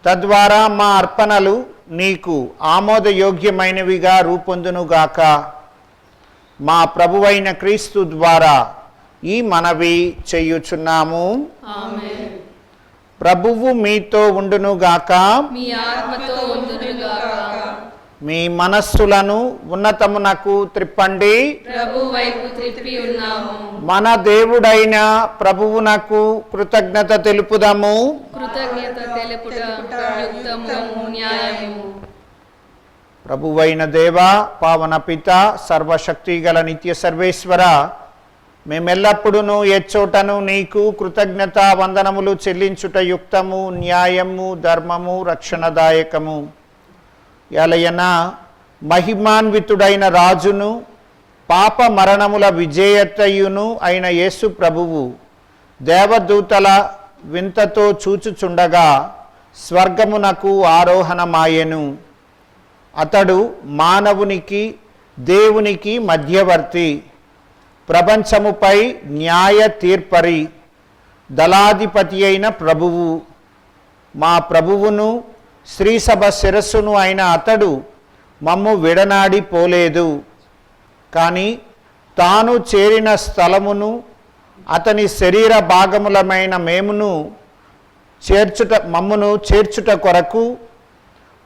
తద్వారా మా అర్పణలు నీకు ఆమోదయోగ్యమైనవిగా రూపొందునుగాక. మా ప్రభువైన క్రీస్తు ద్వారా ఈ మనవి చేయుచున్నాము. ఆమేన్. ప్రభువు మీతో ఉండునుగాక. మీ ఆత్మతో ఉండునుగాక. మీ మనస్సులను ఉన్నతమునకు త్రిప్పండి. ప్రభు వైపు త్రిప్పి ఉన్నాము. మన దేవుడైన ప్రభువునకు కృతజ్ఞత తెలుపుదాము. కృతజ్ఞత తెలుపుట యుక్తము న్యాయము. ప్రభువైన దేవా, పావన పిత, సర్వశక్తి గల నిత్య సర్వేశ్వర, మేమెల్లప్పుడూ ఎచ్చోటను నీకు కృతజ్ఞత వందనములు చెల్లించుట యుక్తము, న్యాయము, ధర్మము, రక్షణదాయకము. ఎలయన మహిమాన్వితుడైన రాజును పాప మరణముల విజేయతయును అయిన యేసు ప్రభువు దేవదూతల వింతతో చూచుచుండగా స్వర్గమునకు ఆరోహణమాయెను. అతడు మానవునికి దేవునికి మధ్యవర్తి, ప్రపంచముపై న్యాయ తీర్పరి, దళాధిపతి అయిన ప్రభువు. మా ప్రభువును శ్రీసభ శిరస్సును అయిన అతడు మమ్ము విడనాడి పోలేదు. కానీ తాను చేరిన స్థలమును అతని శరీర భాగములమైన మేమును మమ్మును చేర్చుట కొరకు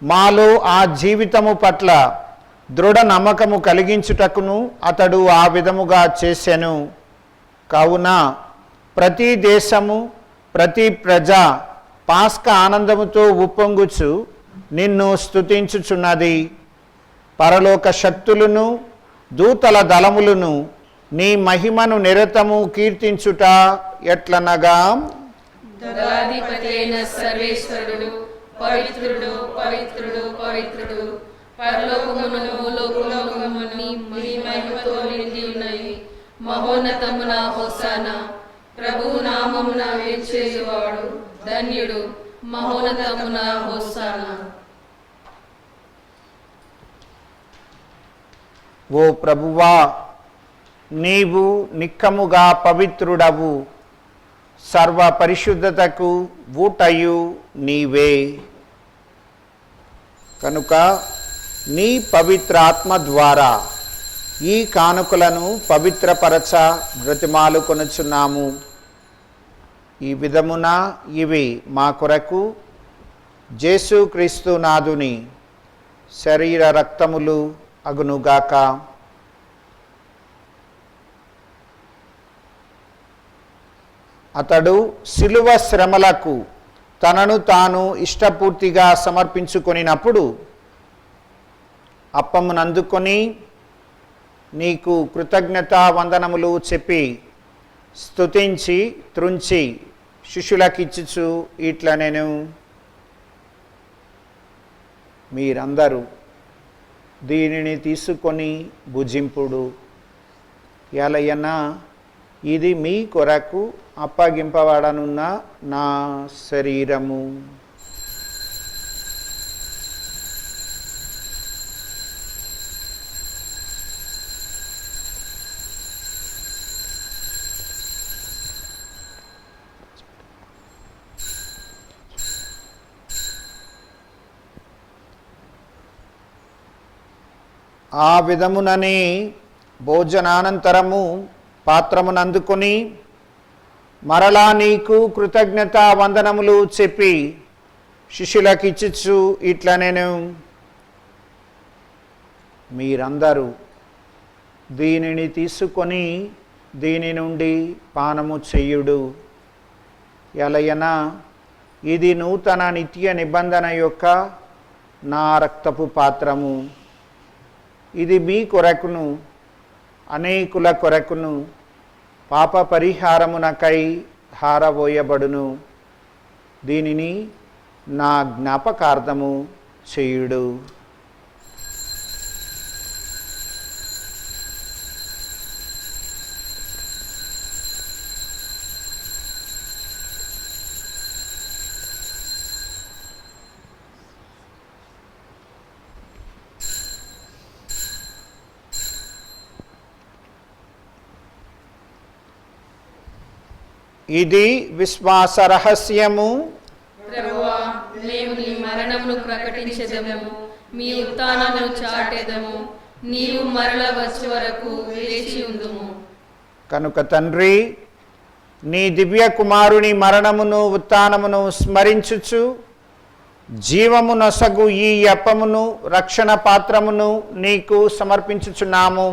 మాలో ఆ జీవితము పట్ల దృఢ నమ్మకము కలిగించుటకును అతడు ఆ విధముగా చేసెను. కావున ప్రతి దేశము, ప్రతి ప్రజ పాస్కా ఆనందముతో ఉప్పొంగుచు నిన్ను స్తుతించుచున్నది. పరలోక శక్తులను దూతల దళములను నీ మహిమను నిరతము కీర్తించుట ఎట్లనగా, దళాధిపతి అయిన సర్వేశ్వరుడు పవిత్రుడు పవిత్రుడు పవిత్రుడు, పరలోకమును భూలోకమును నీ మహిమతో నిండి ఉన్నాయి. మహోన్నతమున హోసానా. ప్రభువు నామమున వేంచేయువాడు ధన్యుడు. మహోన్నతమున హోసానా. ఓ ప్రభువా, నీవు నిక్కముగా పవిత్రుడవు. సర్వ పరిశుద్ధతకు ఊటయు నీవే. కనుక నీ పవిత్ర ఆత్మ ద్వారా ఈ కానుకలను పవిత్రపరచ బ్రతిమాలు కొనుచున్నాము. ఈ విధమున ఇవి మా కొరకు యేసుక్రీస్తు నాథుని శరీర రక్తములు అగునుగాక. అతడు శిలువ శ్రమలకు తనను తాను ఇష్టపూర్తిగా సమర్పించుకొనినప్పుడు అప్పమునందుకొని నీకు కృతజ్ఞతా వందనములు చెప్పి స్తుతించి త్రుంచి శిష్యులకిచ్చుచు ఇట్లా నేను మీరందరూ దీనిని తీసుకొని భుజింపుడు, ఎలయన ఇది మీ కొరకు అప్పగింపబడనున్న నా శరీరము. ఆ విధముననే భోజనానంతరము పాత్రమునందుకొని మరలా నీకు కృతజ్ఞతా వందనములు చెప్పి శిష్యులకిచ్చుచు ఇట్లా నేను మీరందరూ దీనిని తీసుకొని దీని నుండి పానము చెయ్యుడు, ఎలయన ఇది నూతన నిత్య నిబంధన యొక్క నా రక్తపు పాత్రము. ఇది మీ కొరకును అనేకుల కొరకును పాప పరిహారమునకై ధారబోయబడును. దీనిని నా జ్ఞాపకార్థము చేయుడు. ఇది విశ్వాస రహస్యము. ప్రభువా, మేము నీ మరణమును ప్రకటించెదము, మీ ఉత్థానమును చాటెదము. నీవు మరల వచ్చే వరకు వేచి ఉందుము. కనుక తండ్రి, నీ దివ్య కుమారుని మరణమును ఉత్థానమును స్మరించుచు జీవము నొసగు ఈ అప్పమును రక్షణ పాత్రమును నీకు సమర్పించుచున్నాము.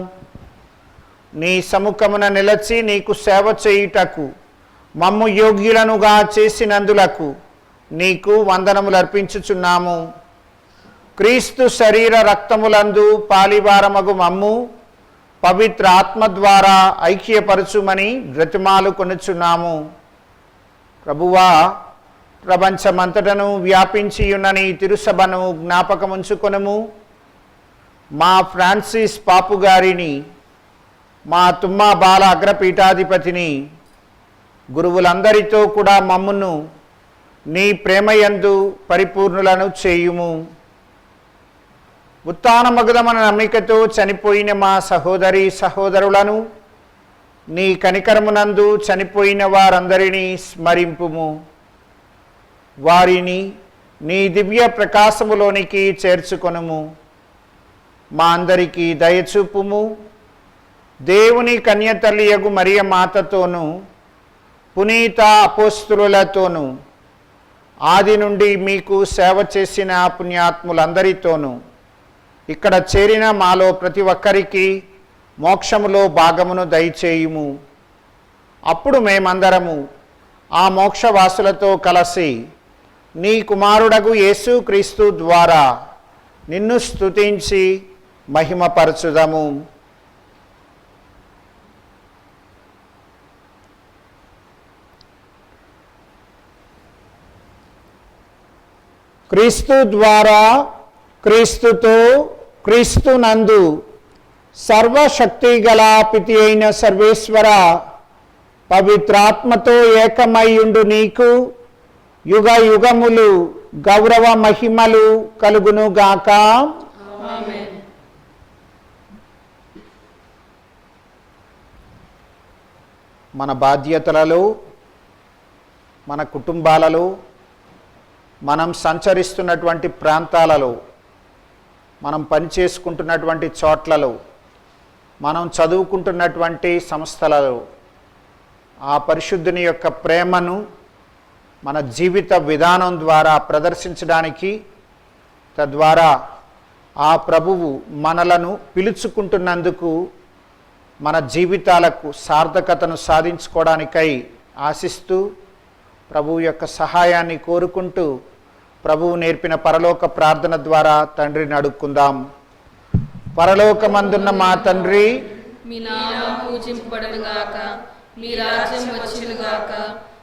నీ సముఖమున నిలచి నీకు సేవ చేయుటకు మమ్ము యోగ్యులనుగా చేసినందులకు నీకు వందనములు అర్పించుచున్నాము. క్రీస్తు శరీర రక్తములందు పాలివారమగు మమ్ము పవిత్ర ఆత్మ ద్వారా ఐక్యపరచుమని బ్రతిమాలు కొనుచున్నాము. ప్రభువా, ప్రపంచమంతటను వ్యాపించియున్న నీ తిరుసభను జ్ఞాపకముంచుకొనుము. మా ఫ్రాన్సిస్ పాపు గారిని, మా తుమ్మా బాల అగ్రపీఠాధిపతిని, గురువులందరితో కూడా మమ్మును నీ ప్రేమయందు పరిపూర్ణులను చేయుము. ఉత్థానమగుదమన నమ్మికతో చనిపోయిన మా సహోదరి సహోదరులను, నీ కనికరమునందు చనిపోయిన వారందరినీ స్మరింపుము. వారిని నీ దివ్య ప్రకాశములోనికి చేర్చుకొనుము. మా అందరికీ దయచూపుము. దేవుని కన్యతల్లియగు మరియ మాతతోనూ పునీత అపోస్తులులతోనూ ఆది నుండి మీకు సేవ చేసిన పుణ్యాత్ములందరితోనూ ఇక్కడ చేరిన మాలో ప్రతి ఒక్కరికి మోక్షములో భాగమును దయచేయుము. అప్పుడు మేమందరము ఆ మోక్షవాసులతో కలిసి నీ కుమారుడగు యేసుక్రీస్తు ద్వారా నిన్ను స్తుతించి మహిమపరచుదము. క్రీస్తు ద్వారా, క్రీస్తుతో, క్రీస్తునందు సర్వశక్తి గల పితి అయిన సర్వేశ్వర పవిత్రాత్మతో ఏకమయ్యుండు నీకు యుగ యుగములు గౌరవ మహిమలు కలుగునుగాక. ఆమేన్. మన బాధ్యతలలో, మన కుటుంబాలలో, మనం సంచరిస్తున్నటువంటి ప్రాంతాలలో, మనం పనిచేసుకుంటున్నటువంటి చోట్లలో, మనం చదువుకుంటున్నటువంటి సంస్థలలో ఆ పరిశుద్ధుని యొక్క ప్రేమను మన జీవిత విధానం ద్వారా ప్రదర్శించడానికి, తద్వారా ఆ ప్రభువు మనలను పిలుచుకుంటున్నందుకు మన జీవితాలకు సార్థకతను సాధించుకోవడానికై ఆశిస్తూ ప్రభువు యొక్క సహాయాన్ని కోరుకుంటూ ప్రభువు నేర్పిన పరలోక ప్రార్థన ద్వారా తండ్రిని అడుక్కుందాం. పరలోకమందున్న మా తండ్రి, మీ నామం పూజింపబడునుగాక, మీ రాజ్యం వచ్చునుగాక,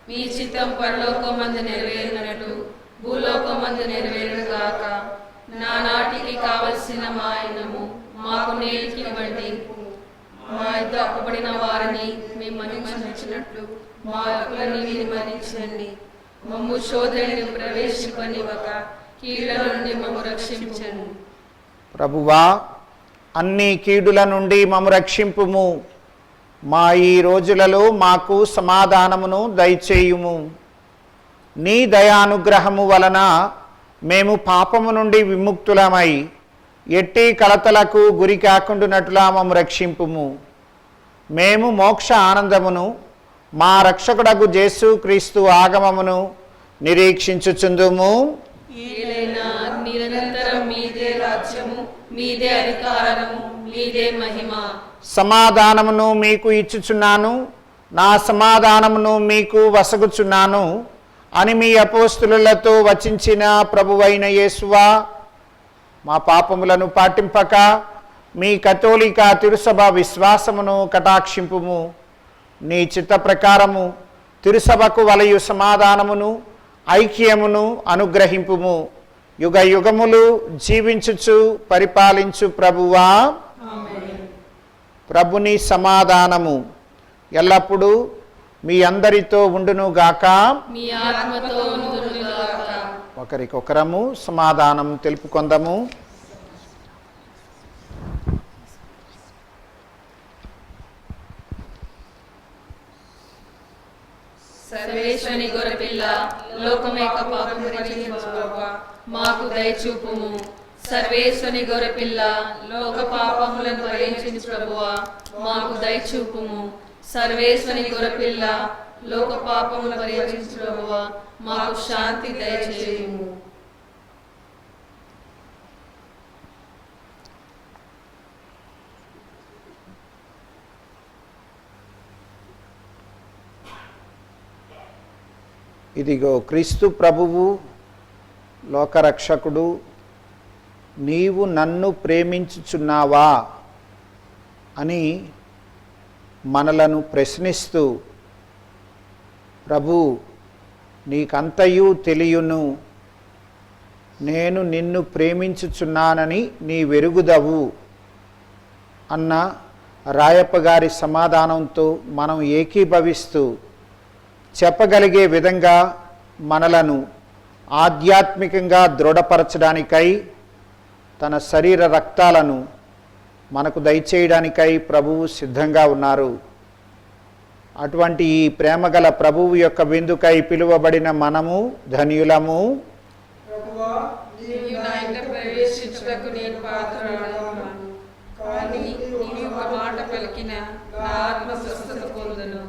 మీ చిత్తం పరలోకమందు నెరవేరినట్లు భూలోకమందు నెరవేరునుగాక. నానాటికి కావలసిన మా అన్నము మాకు నేటికి ఇవ్వండి. మా యొక్క అప్పుబడిన వారిని మేము మన్నించినట్లు మా అప్పులని మీరు మన్నించండి. మమ్ము శోధనని ప్రవేశింపనివ్వక కీళ్ళ నుండి మమ్ము రక్షించండి. ప్రభువా, అన్ని కీడుల నుండి మమ్ము రక్షింపుము. మా ఈ రోజులలో మాకు సమాధానమును దయచేయుము. నీ దయానుగ్రహము వలన మేము పాపము నుండి విముక్తులమై ఎట్టి కలతలకు గురి కాకుండానట్లా మమ్ము రక్షింపుము. మేము మోక్ష ఆనందమును మా రక్షకుడగు యేసు క్రీస్తు ఆగమమును నిరీక్షించుచుందుము. ఏలైనా నిరంతరం మీదే రాజ్యము, మీదే అధికారము, మీదే మహిమ. సమాధానమును మీకు ఇచ్చుచున్నాను, నా సమాధానమును మీకు వసగుచున్నాను అని మీ అపోస్తులతో వచించిన ప్రభువైన యేసువా, మా పాపములను పాటింపక మీ కథోలిక తిరుసభ విశ్వాసమును కటాక్షింపుము. నీ చిత్త ప్రకారము తిరుసభకు వలయు సమాధానమును ఐక్యమును అనుగ్రహింపుము. యుగ యుగములు జీవించుచు పరిపాలించు ప్రభువా, ప్రభుని సమాధానము ఎల్లప్పుడూ మీ అందరితో ఉండునుగాక, మీ ఆత్మతో ఉండునుగాక. ఒకరికొకరము సమాధానం తెలుపుకొందము. సర్వేశ్వని గొర్రెపిల్ల, లోకమేక పాపము రక్షించువాడా, మాకు దయచూపుము. సర్వేశ్వని గొర్రెపిల్ల, లోక పాపములను పరిహరించు ప్రభువా, మాకు దయచూపుము. సర్వేశ్వని గొర్రెపిల్ల, లోక పాపములను పరిహరించు ప్రభువా, మాకు శాంతి దయచేయుము. ఇదిగో క్రీస్తు ప్రభువు, లోకరక్షకుడు, నీవు నన్ను ప్రేమించుచున్నావా అని మనలను ప్రశ్నిస్తూ, ప్రభు నీకంతయు తెలియను, నేను నిన్ను ప్రేమించుచున్నానని నీ వెరుగుదవు అన్న రాయప్ప గారి సమాధానంతో మనం ఏకీభవిస్తూ చెప్పగలిగే విధంగా మనలను ఆధ్యాత్మికంగా దృఢపరచడానికై తన శరీర రక్తాలను మనకు దయచేయడానికై ప్రభువు సిద్ధంగా ఉన్నారు. అటువంటి ఈ ప్రేమగల ప్రభువు యొక్క విందుకై పిలువబడిన మనము ధన్యులము. నీవు నా ఇంట ప్రవేశించుటకు నేను పాత్రుడను, కానీ నీవు ఒక మాట పలికిన నా ఆత్మ స్వస్థత పొందును.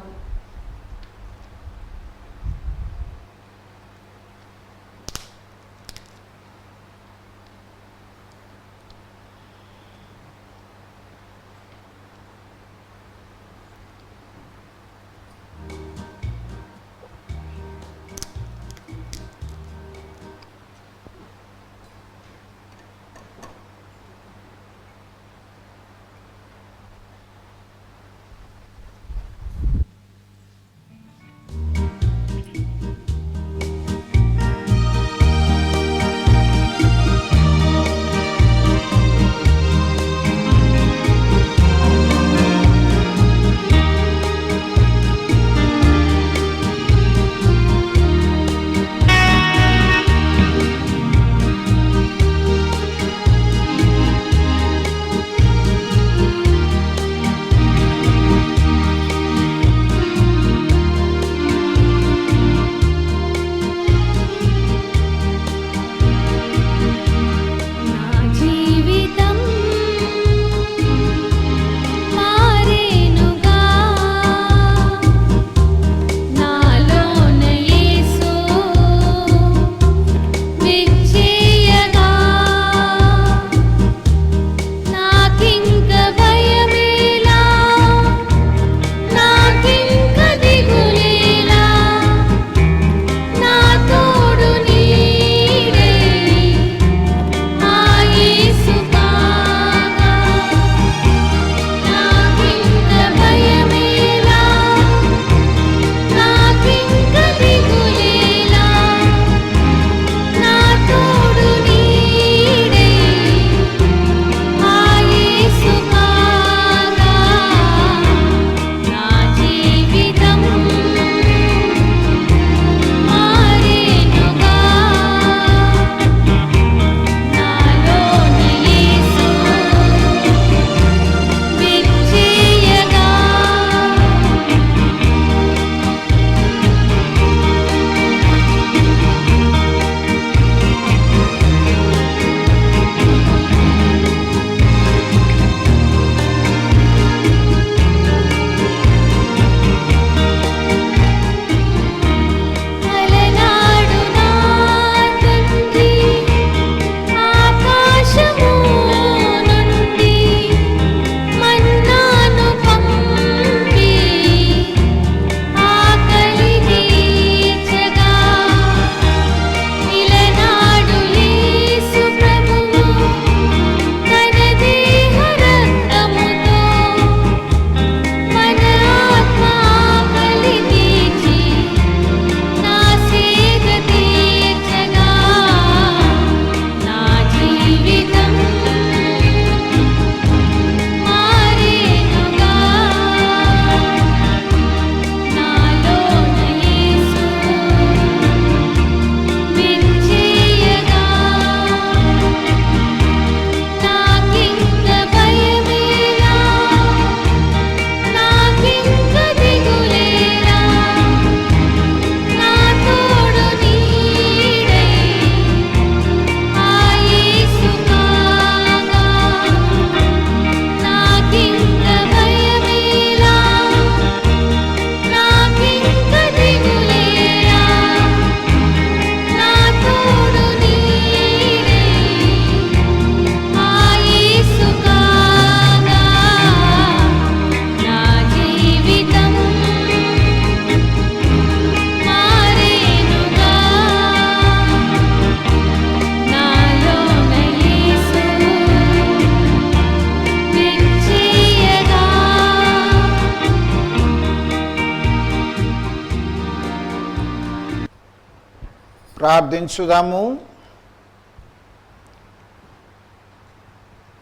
ప్రార్థించుదాము.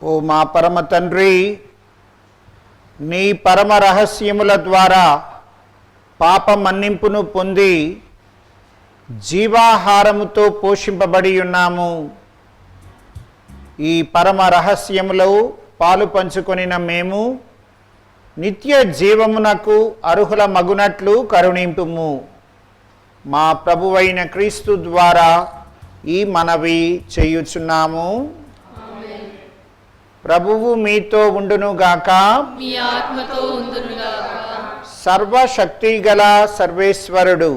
ఓ మా పరమ తండ్రి, నీ పరమ రహస్యముల ద్వారా పాప మన్నింపును పొంది జీవాహారముతో పోషింపబడి ఉన్నాము. ఈ పరమ రహస్యములో పాలు పంచుకొనిన మేము నిత్య జీవమునకు అర్హుల మగునట్లు కరుణింపుము. మా ప్రభువైన క్రీస్తు ద్వారా ఈ మనవి చేయుచున్నాము. ప్రభువు మీతో ఉండునుగాక. మీ ఆత్మతో ఉండునుగాక. సర్వశక్తి గల సర్వేశ్వరుడు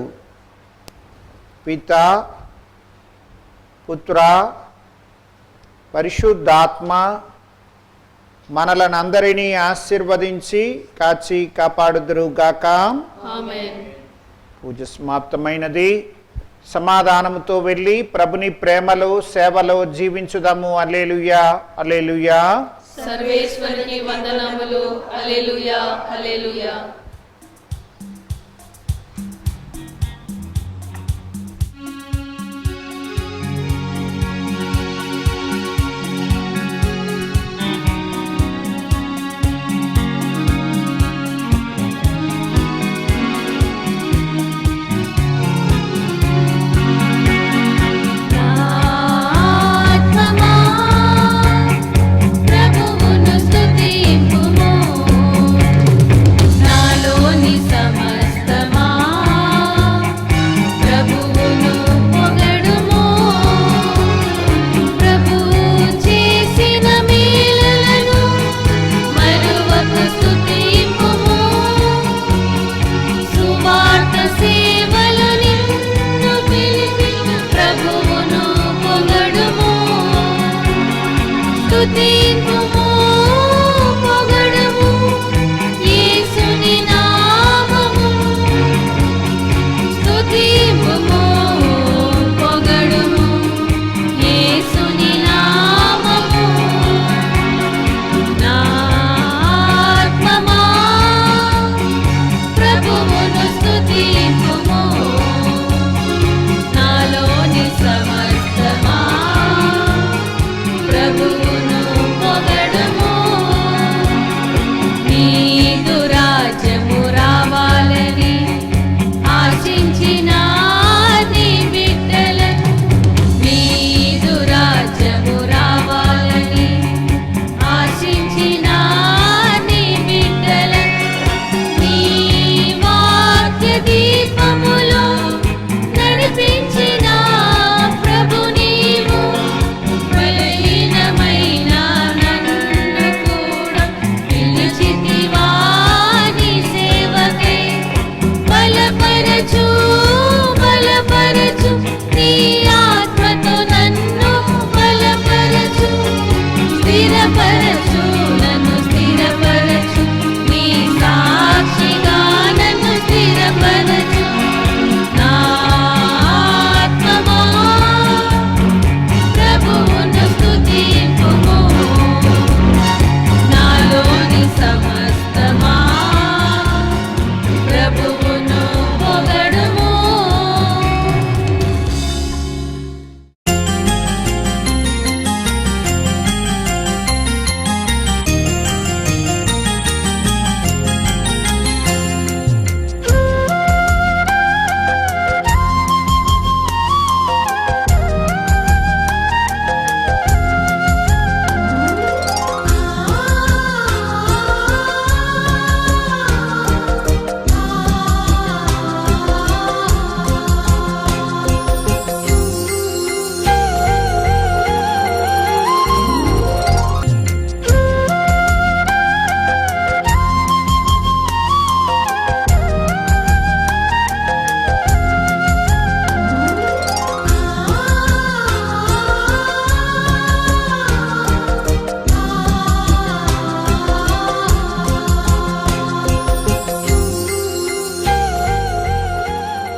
పిత, పుత్ర, పరిశుద్ధాత్మ మనలనందరినీ ఆశీర్వదించి కాచి కాపాడుదురుగాక. ఆమేన్. పూజ సమాప్తమైనది. సమాధానముతో వెళ్ళి ప్రభుని ప్రేమలో సేవలో జీవించుదాము. హల్లెలూయా, హల్లెలూయా. సర్వేశ్వరుని వందనములు. హల్లెలూయా, హల్లెలూయా. ఆత్మమా ప్రభువును స్తుతింపుము, నాలోని సమస్తమా ప్రభువును పొగడుము. ప్రభువు చేసిన మేలులను మరువక స్తుతింపుము. సువార్త సేవలు నిన్ను పిలిచిన ప్రభువును పొగడుము. స్తుతింపుము.